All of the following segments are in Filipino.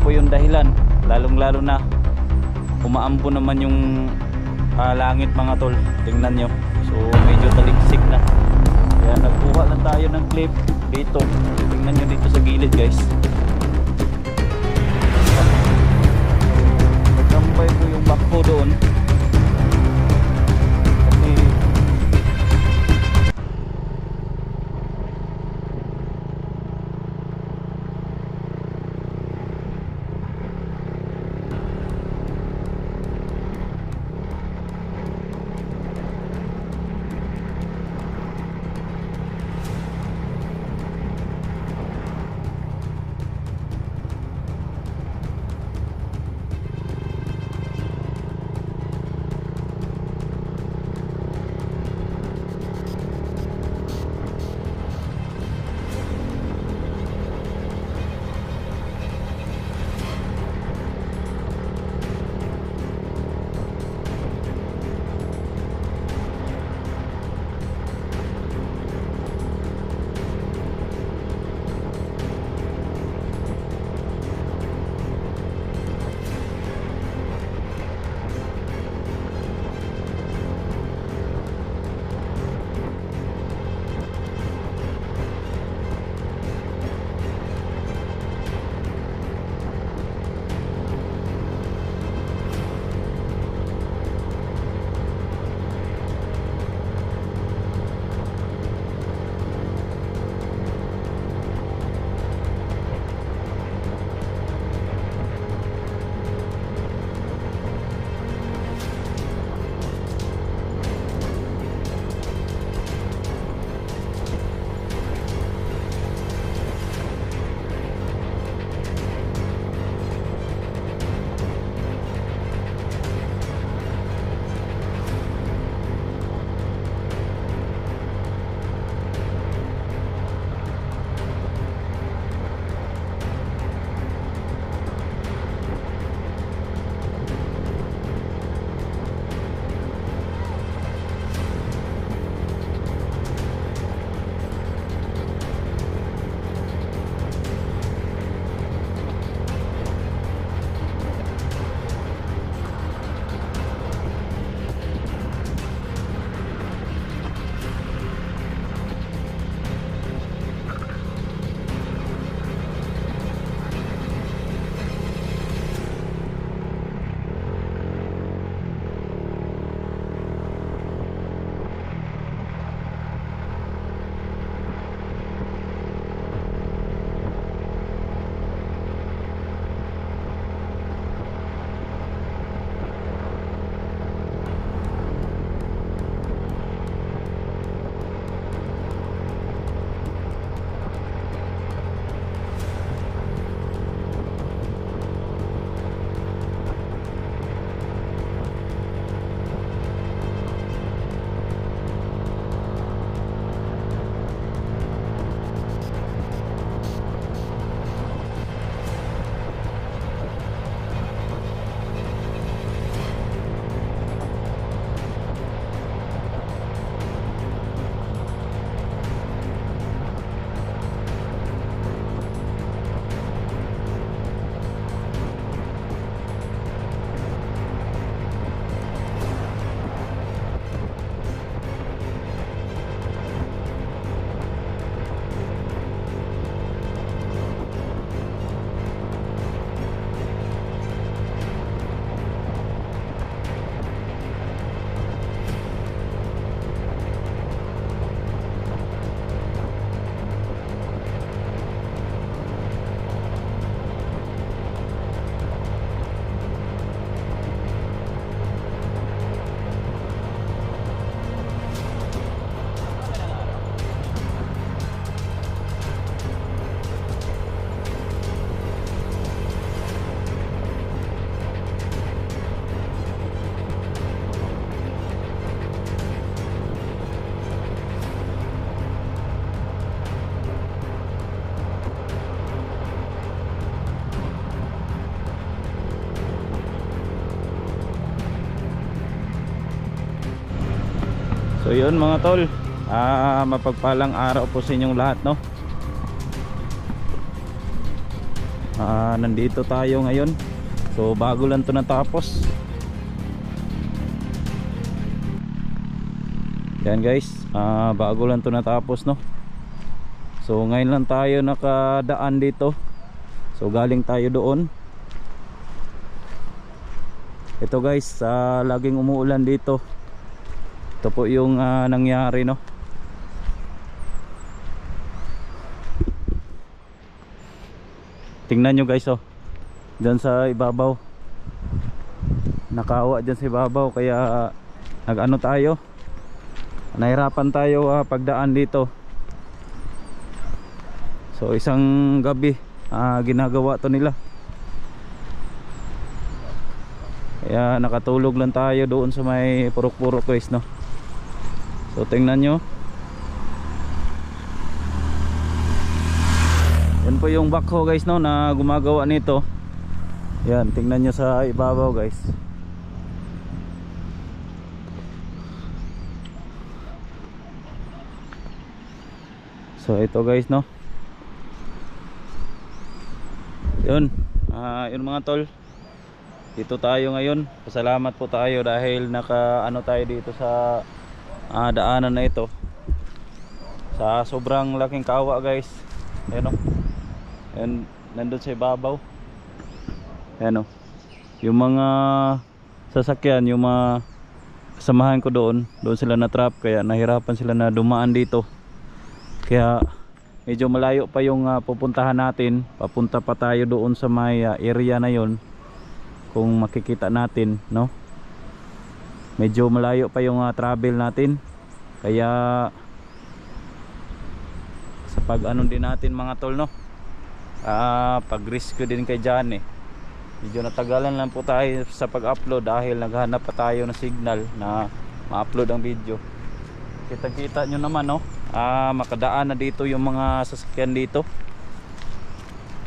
po yung dahilan, lalong lalo na umaambo naman yung langit mga tol. Tingnan nyo, so medyo taligsik na, kaya nagkuha lang tayo ng clip dito. Tingnan nyo dito sa gilid guys, nagtambay po yung bakho doon kasi So yun mga tol, mapagpalang araw po sa inyong lahat, no? Nandito tayo ngayon. So bago lang to natapos. Yan guys, bago lang to natapos, no. So ngayon lang tayo nakadaan dito. So galing tayo doon. Ito guys, laging umuulan dito. Ito po yung nangyari, no. Tingnan nyo guys, oh, dyan sa ibabaw, nakaawa dyan sa ibabaw. Kaya nag-ano tayo, nahirapan tayo pagdaan dito. So isang gabi ginagawa to nila. Kaya nakatulog lang tayo doon sa may purok-purok guys, no. So tingnan nyo, yan po yung backhoe guys, no, na gumagawa nito. Yan, tingnan nyo sa ibabaw guys. So ito guys, no. Yun, yun mga tol, dito tayo ngayon. Pasalamat po tayo dahil naka-ano tayo dito sa daanan na ito. Sa sobrang laking kawa guys. Ayan, no. Ayan, nandun sa ibabaw. Ayan, no. Yung mga sasakyan, yung mga kasamahan ko doon sila na trap. Kaya nahirapan sila na dumaan dito. Kaya medyo malayo pa yung pupuntahan natin. Papunta pa tayo doon sa may area na yon. Kung makikita natin, no. Medyo malayo pa yung travel natin. Kaya sa pag ano din natin mga tol, no, pag risk din kay Johnny, medyo natagalan lang po tayo sa pag-upload dahil naghanap pa tayo ng signal na ma-upload ang video. Kita-kita nyo naman, no. Makadaan na dito yung mga sasakyan dito.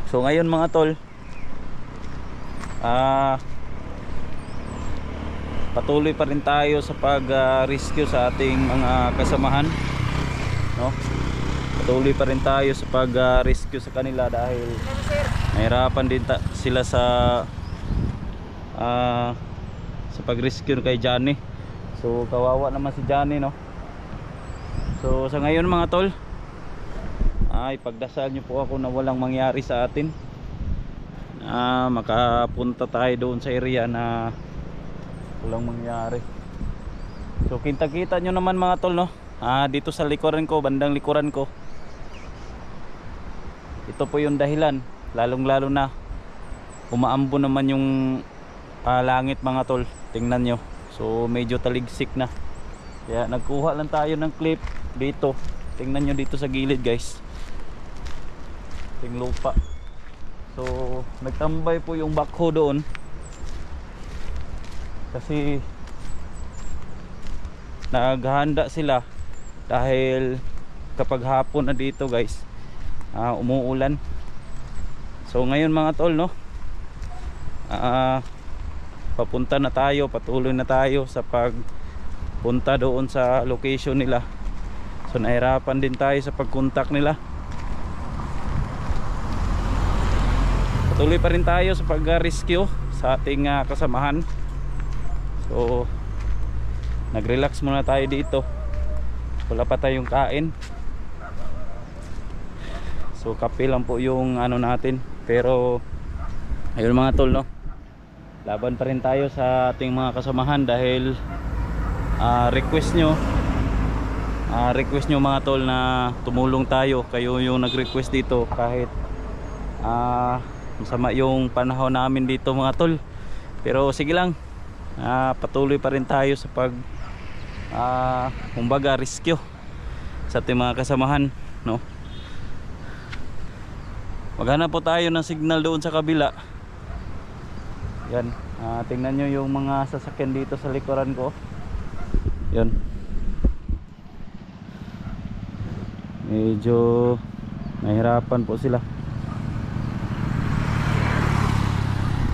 So ngayon mga tol, patuloy pa rin tayo sa pag-rescue sa ating mga kasamahan, no. Patuloy pa rin tayo sa pag-rescue sa kanila dahil nahirapan din sila sa pag-rescue kay Johnny. So kawawa naman si Johnny, no. So sa ngayon mga tol, ay pagdasal nyo po ako na walang mangyari sa atin, makapunta tayo doon sa area na walang mangyari. So kita-kita nyo naman mga tol, no, dito sa likuran ko, bandang likuran ko, ito po yung dahilan. Lalong lalo na umaambo naman yung langit mga tol. Tingnan nyo, so medyo taligsik na. Kaya nagkuha lang tayo ng clip dito. Tingnan nyo dito sa gilid guys, ting lupa. So nagtambay po yung backhoe doon kasi naghahanda sila dahil kapag hapon na dito guys, umuulan. So ngayon mga tol, no, papunta na tayo, patuloy na tayo sa pagpunta doon sa location nila. So nahirapan din tayo sa pag-contact nila. Patuloy pa rin tayo sa pag-rescue sa ating kasamahan. So nag-relax muna tayo dito, wala pa tayong kain. So kape lang po yung ano natin. Pero ayun mga tol, no, laban pa rin tayo sa ating mga kasamahan dahil request nyo mga tol na tumulong tayo. Kayo yung nag-request dito kahit masama yung panahon namin dito mga tol. Pero sige lang, patuloy pa rin tayo sa pag kumbaga rescue sa ating mga kasamahan, no. Maghanap po tayo ng signal doon sa kabila. Yan, tingnan nyo yung mga sasakyan dito sa likuran ko. Yan, medyo nahirapan po sila.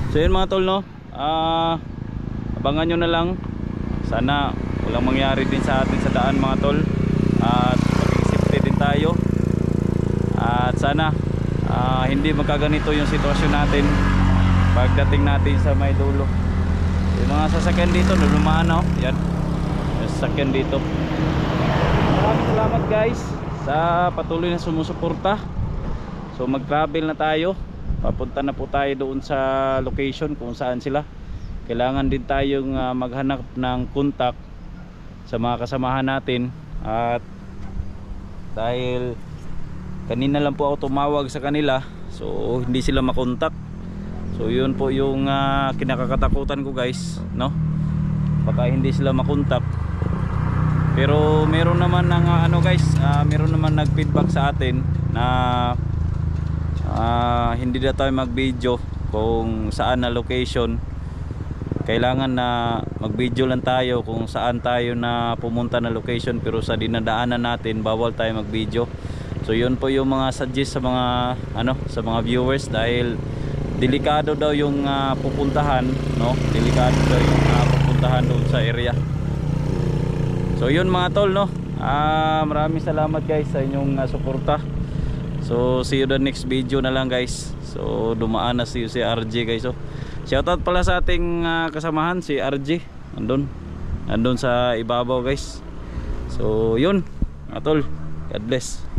So yun mga tol, no, abangan nyo na lang. Sana walang mangyari din sa atin sa daan mga tol, at maging safety din tayo. At sana hindi magkaganito yung sitwasyon natin pagdating natin sa may dulo. Yung mga sasakyan dito lulumaan, oh. Yan, yung sasakyan dito. Maraming salamat guys sa patuloy na sumusuporta. So mag-travel na tayo, papunta na po tayo doon sa location kung saan sila. Kailangan din tayong maghanap ng contact sa mga kasamahan natin. At dahil kanina lang po ako tumawag sa kanila, so hindi sila makontak. So yun po yung kinakatakutan ko guys, no? Baka hindi sila makontak. Pero meron naman ng meron naman nag-feedback sa atin na hindi na tayo mag-video kung saan na location. Kailangan na mag-video lang tayo kung saan tayo na pumunta na location, pero sa dinadaanan natin bawal tayo mag-video. So yun po yung mga suggest sa mga sa mga viewers, dahil delikado daw yung pupuntahan, no? Delikado daw yung pupuntahan doon sa area. So yun mga tol, no? Maraming salamat guys sa inyong suporta. So see you the next video na lang guys. So dumaan na si RJ guys. So shoutout pala sa ating kasamahan, si RJ. Andun sa ibabaw guys. So yun mga tol, God bless.